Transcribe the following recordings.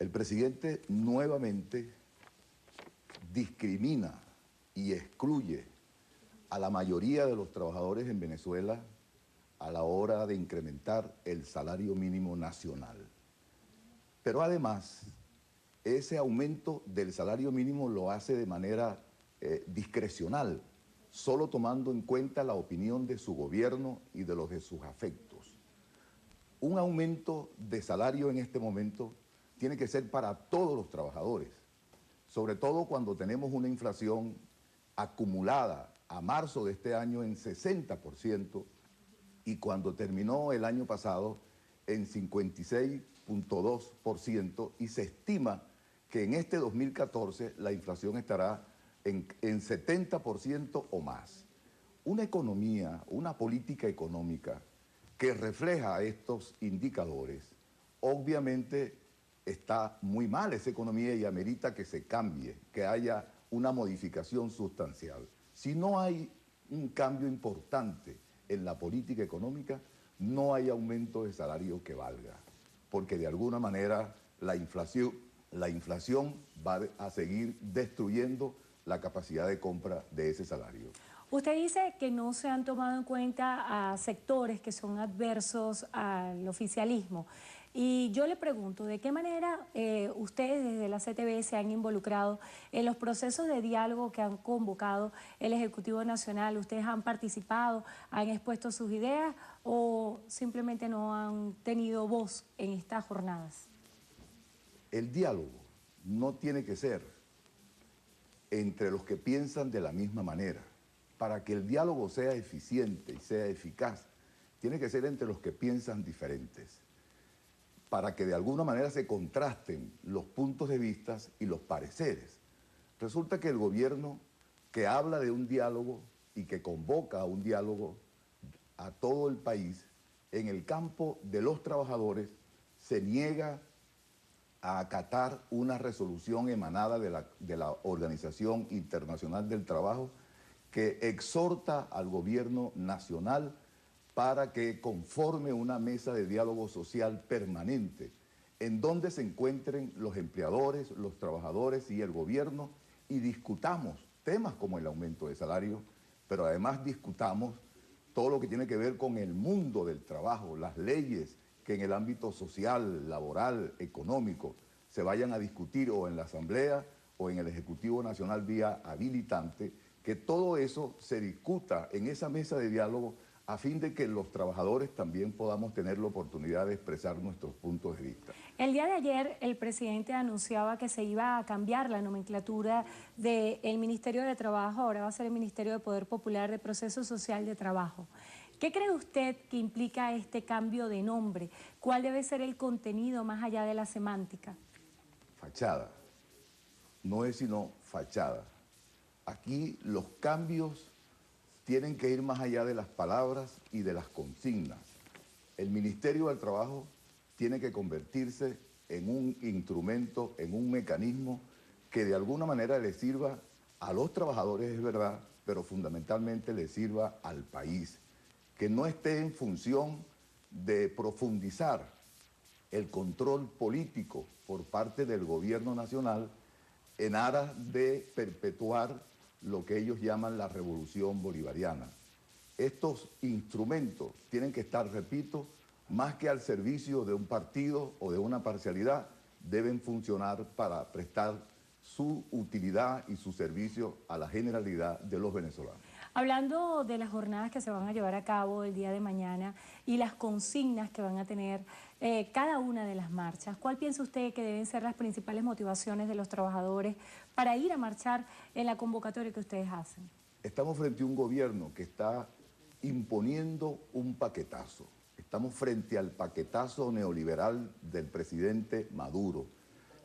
El presidente nuevamente discrimina y excluye a la mayoría de los trabajadores en Venezuela a la hora de incrementar el salario mínimo nacional. Pero además, ese aumento del salario mínimo lo hace de manera discrecional, solo tomando en cuenta la opinión de su gobierno y de los de sus afectos. Un aumento de salario en este momento tiene que ser para todos los trabajadores, sobre todo cuando tenemos una inflación acumulada a marzo de este año en 60% y cuando terminó el año pasado en 56.2% y se estima que en este 2014 la inflación estará en 70% o más. Una economía, una política económica que refleja estos indicadores, obviamente está muy mal esa economía y amerita que se cambie, que haya una modificación sustancial. Si no hay un cambio importante en la política económica, no hay aumento de salario que valga, porque de alguna manera la inflación va a seguir destruyendo la capacidad de compra de ese salario. Usted dice que no se han tomado en cuenta a sectores que son adversos al oficialismo. Y yo le pregunto, ¿de qué manera ustedes desde la CTV se han involucrado en los procesos de diálogo que han convocado el Ejecutivo Nacional? ¿Ustedes han participado, han expuesto sus ideas o simplemente no han tenido voz en estas jornadas? El diálogo no tiene que ser entre los que piensan de la misma manera. Para que el diálogo sea eficiente y sea eficaz, tiene que ser entre los que piensan diferentes, para que de alguna manera se contrasten los puntos de vista y los pareceres. Resulta que el gobierno que habla de un diálogo y que convoca a un diálogo a todo el país, en el campo de los trabajadores se niega a acatar una resolución emanada de la Organización Internacional del Trabajo que exhorta al gobierno nacional para que conforme una mesa de diálogo social permanente, en donde se encuentren los empleadores, los trabajadores y el gobierno, y discutamos temas como el aumento de salario, pero además discutamos todo lo que tiene que ver con el mundo del trabajo, las leyes que en el ámbito social, laboral, económico, se vayan a discutir o en la Asamblea o en el Ejecutivo Nacional vía habilitante, que todo eso se discuta en esa mesa de diálogo a fin de que los trabajadores también podamos tener la oportunidad de expresar nuestros puntos de vista. El día de ayer el presidente anunciaba que se iba a cambiar la nomenclatura del Ministerio de Trabajo, ahora va a ser el Ministerio de Poder Popular de Proceso Social de Trabajo. ¿Qué cree usted que implica este cambio de nombre? ¿Cuál debe ser el contenido más allá de la semántica? Fachada, no es sino fachada. Aquí los cambios tienen que ir más allá de las palabras y de las consignas. El Ministerio del Trabajo tiene que convertirse en un instrumento, en un mecanismo que de alguna manera le sirva a los trabajadores, es verdad, pero fundamentalmente le sirva al país, que no esté en función de profundizar el control político por parte del gobierno nacional en aras de perpetuar lo que ellos llaman la revolución bolivariana. Estos instrumentos tienen que estar, repito, más que al servicio de un partido o de una parcialidad, deben funcionar para prestar su utilidad y su servicio a la generalidad de los venezolanos. Hablando de las jornadas que se van a llevar a cabo el día de mañana y las consignas que van a tener cada una de las marchas, ¿cuál piensa usted que deben ser las principales motivaciones de los trabajadores para ir a marchar en la convocatoria que ustedes hacen? Estamos frente a un gobierno que está imponiendo un paquetazo. Estamos frente al paquetazo neoliberal del presidente Maduro,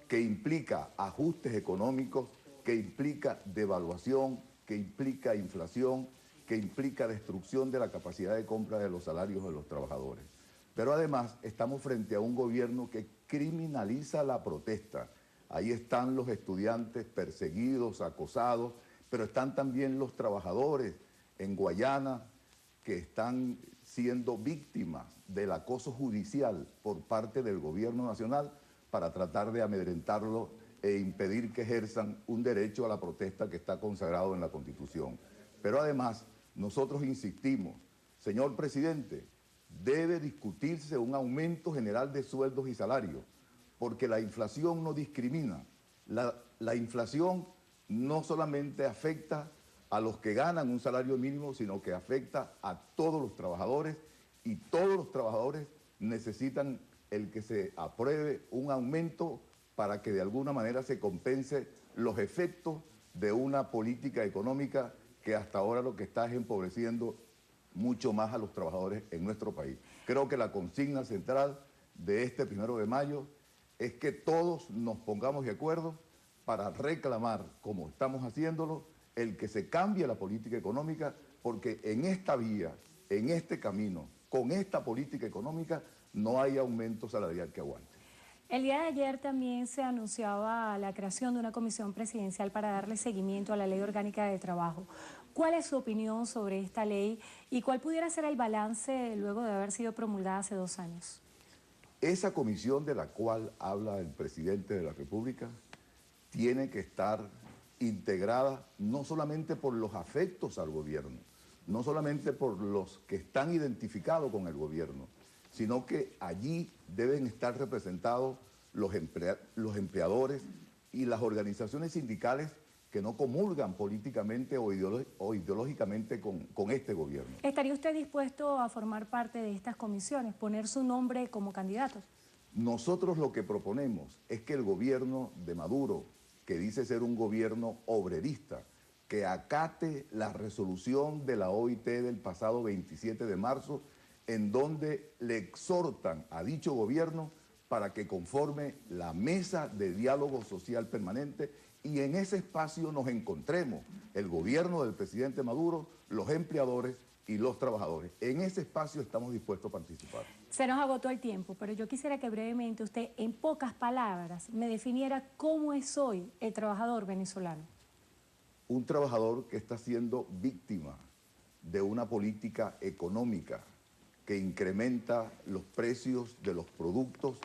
que implica ajustes económicos, que implica devaluación, que implica inflación, que implica destrucción de la capacidad de compra de los salarios de los trabajadores. Pero además estamos frente a un gobierno que criminaliza la protesta. Ahí están los estudiantes perseguidos, acosados, pero están también los trabajadores en Guayana que están siendo víctimas del acoso judicial por parte del gobierno nacional para tratar de amedrentarlo e impedir que ejerzan un derecho a la protesta que está consagrado en la Constitución. Pero además, nosotros insistimos, señor presidente, debe discutirse un aumento general de sueldos y salarios, porque la inflación no discrimina. La inflación no solamente afecta a los que ganan un salario mínimo, sino que afecta a todos los trabajadores, y todos los trabajadores necesitan el que se apruebe un aumento para que de alguna manera se compense los efectos de una política económica que hasta ahora lo que está es empobreciendo mucho más a los trabajadores en nuestro país. Creo que la consigna central de este 1 de mayo es que todos nos pongamos de acuerdo para reclamar, como estamos haciéndolo, el que se cambie la política económica, porque en esta vía, en este camino, con esta política económica, no hay aumento salarial que aguante. El día de ayer también se anunciaba la creación de una comisión presidencial para darle seguimiento a la Ley Orgánica de Trabajo. ¿Cuál es su opinión sobre esta ley y cuál pudiera ser el balance luego de haber sido promulgada hace 2 años? Esa comisión de la cual habla el presidente de la República tiene que estar integrada no solamente por los afectos al gobierno, no solamente por los que están identificados con el gobierno, sino que allí deben estar representados los empleadores y las organizaciones sindicales que no comulgan políticamente o ideológicamente con este gobierno. ¿Estaría usted dispuesto a formar parte de estas comisiones, poner su nombre como candidato? Nosotros lo que proponemos es que el gobierno de Maduro, que dice ser un gobierno obrerista, que acate la resolución de la OIT del pasado 27 de marzo, en donde le exhortan a dicho gobierno para que conforme la mesa de diálogo social permanente y en ese espacio nos encontremos el gobierno del presidente Maduro, los empleadores y los trabajadores. En ese espacio estamos dispuestos a participar. Se nos agotó el tiempo, pero yo quisiera que brevemente usted, en pocas palabras, me definiera cómo es hoy el trabajador venezolano. Un trabajador que está siendo víctima de una política económica que incrementa los precios de los productos,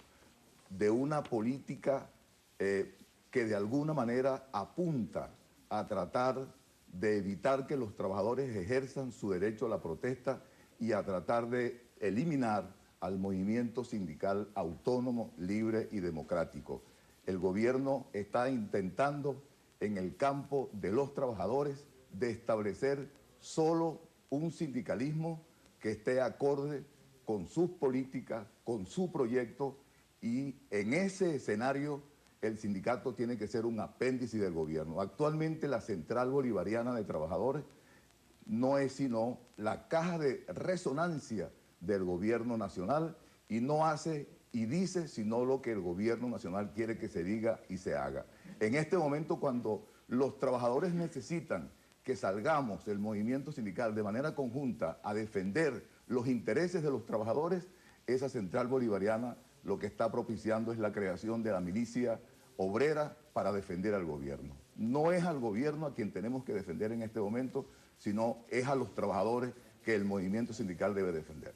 de una política que de alguna manera apunta a tratar de evitar que los trabajadores ejerzan su derecho a la protesta y a tratar de eliminar al movimiento sindical autónomo, libre y democrático. El gobierno está intentando en el campo de los trabajadores de establecer solo un sindicalismo que esté acorde con sus políticas, con su proyecto, y en ese escenario el sindicato tiene que ser un apéndice del gobierno. Actualmente la Central Bolivariana de Trabajadores no es sino la caja de resonancia del gobierno nacional y no hace y dice sino lo que el gobierno nacional quiere que se diga y se haga. En este momento, cuando los trabajadores necesitan que salgamos del movimiento sindical de manera conjunta a defender los intereses de los trabajadores, esa Central Bolivariana lo que está propiciando es la creación de la milicia obrera para defender al gobierno. No es al gobierno a quien tenemos que defender en este momento, sino es a los trabajadores que el movimiento sindical debe defender.